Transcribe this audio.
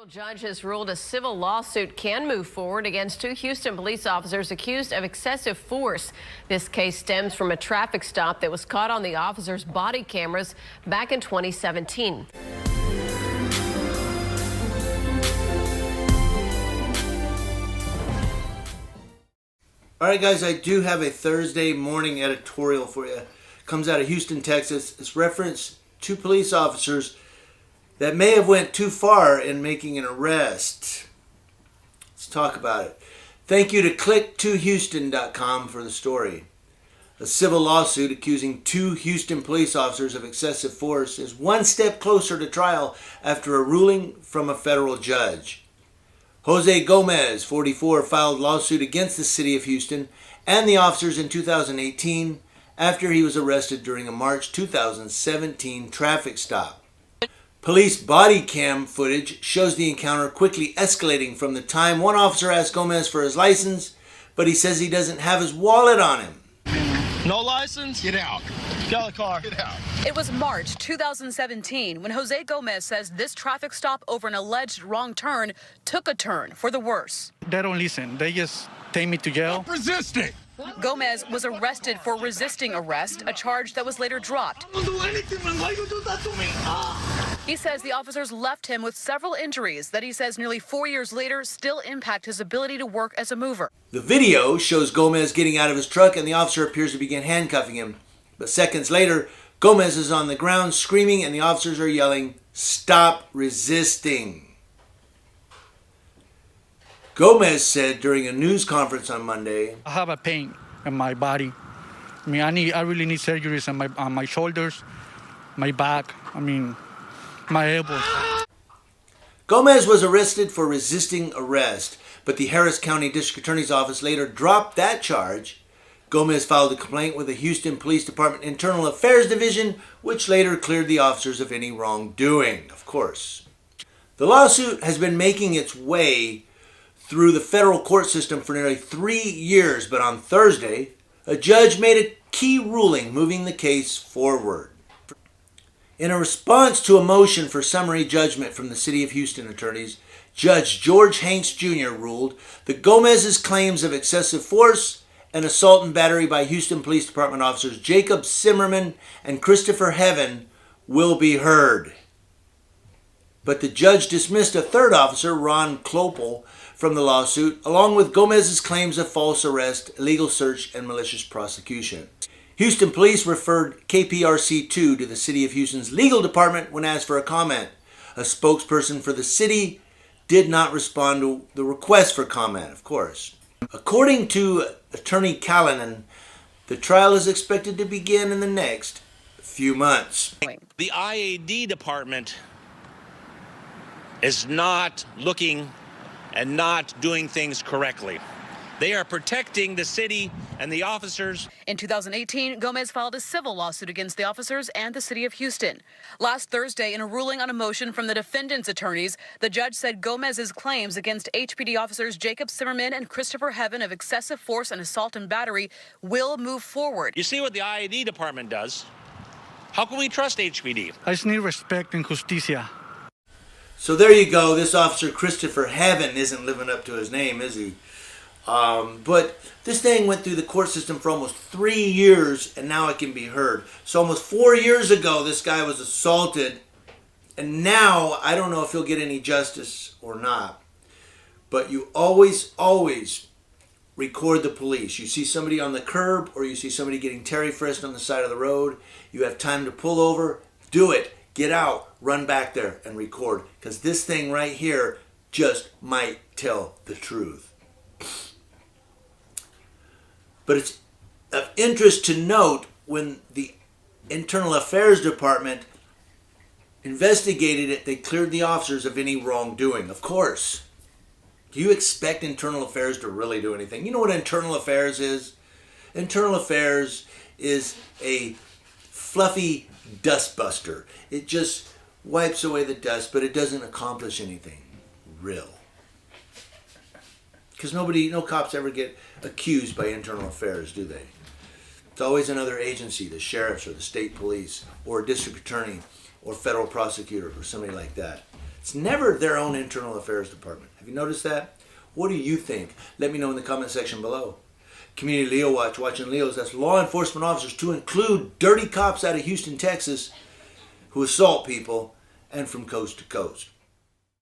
Federal judge has ruled a civil lawsuit can move forward against two Houston police officers accused of excessive force. This case stems from a traffic stop that was caught on the officers' body cameras back in 2017. All right, guys, I do have a Thursday morning editorial for you. It comes out of Houston, Texas. It's reference two police officers that may have went too far in making an arrest. Let's talk about it. Thank you to click2houston.com for the story. A civil lawsuit accusing two Houston police officers of excessive force is one step closer to trial after a ruling from a federal judge. Jose Gomez, 44, filed lawsuit against the city of Houston and the officers in 2018 after he was arrested during a March 2017 traffic stop. Police body cam footage shows the encounter quickly escalating from the time one officer asked Gomez for his license, but he says he doesn't have his wallet on him. No license? Get out. Get out of the car. Get out. It was March 2017 when Jose Gomez says this traffic stop over an alleged wrong turn took a turn for the worse. They don't listen. They just take me to jail. Stop resisting. Gomez was arrested for resisting arrest, a charge that was later dropped. I don't do anything, man. Why you do that to me? He says the officers left him with several injuries that he says nearly 4 years later still impact his ability to work as a mover. The video shows Gomez getting out of his truck and the officer appears to begin handcuffing him. But seconds later, Gomez is on the ground screaming and the officers are yelling, "Stop resisting." Gomez said during a news conference on Monday, I have a pain in my body. I mean, I really need surgeries on my shoulders, my back, my elbows. Gomez was arrested for resisting arrest, but the Harris County District Attorney's Office later dropped that charge. Gomez filed a complaint with the Houston Police Department Internal Affairs Division, which later cleared the officers of any wrongdoing, of course. The lawsuit has been making its way through the federal court system for nearly 3 years, but on Thursday, a judge made a key ruling moving the case forward. In a response to a motion for summary judgment from the City of Houston attorneys, Judge George Hanks Jr. ruled that Gomez's claims of excessive force and assault and battery by Houston Police Department officers Jacob Zimmerman and Christopher Heaven will be heard. But the judge dismissed a third officer, Ron Klopel, from the lawsuit, along with Gomez's claims of false arrest, illegal search, and malicious prosecution. Houston police referred KPRC2 to the City of Houston's legal department when asked for a comment. A spokesperson for the city did not respond to the request for comment, of course. According to Attorney Callanan, the trial is expected to begin in the next few months. The IAD department is not looking and not doing things correctly. They are protecting the city and the officers. In 2018, Gomez filed a civil lawsuit against the officers and the city of Houston. Last Thursday, in a ruling on a motion from the defendant's attorneys, the judge said Gomez's claims against HPD officers Jacob Zimmerman and Christopher Heaven of excessive force and assault and battery will move forward. You see what the IAD department does? How can we trust HPD? I just need respect and justicia. So there you go. This officer, Christopher Heaven, isn't living up to his name, is he? But this thing went through the court system for almost 3 years, and now it can be heard. So almost 4 years ago, this guy was assaulted, and now I don't know if he'll get any justice or not. But you always record the police. You see somebody on the curb, or you see somebody getting Terry frisked on the side of the road. You have time to pull over. Do it. Get out. Run back there and record. Because this thing right here just might tell the truth. But it's of interest to note when the Internal Affairs Department investigated it, they cleared the officers of any wrongdoing. Of course. Do you expect Internal Affairs to really do anything? You know what Internal Affairs is? Internal Affairs is a fluffy dustbuster. It just wipes away the dust, but it doesn't accomplish anything real. Because no cops ever get accused by Internal Affairs, do they? It's always another agency, the sheriffs or the state police or district attorney or federal prosecutor or somebody like that. It's never their own internal affairs department. Have you noticed that? What do you think? Let me know in the comment section below. Community Leo Watch, watching Leos, that's law enforcement officers to include dirty cops out of Houston, Texas, who assault people and from coast to coast.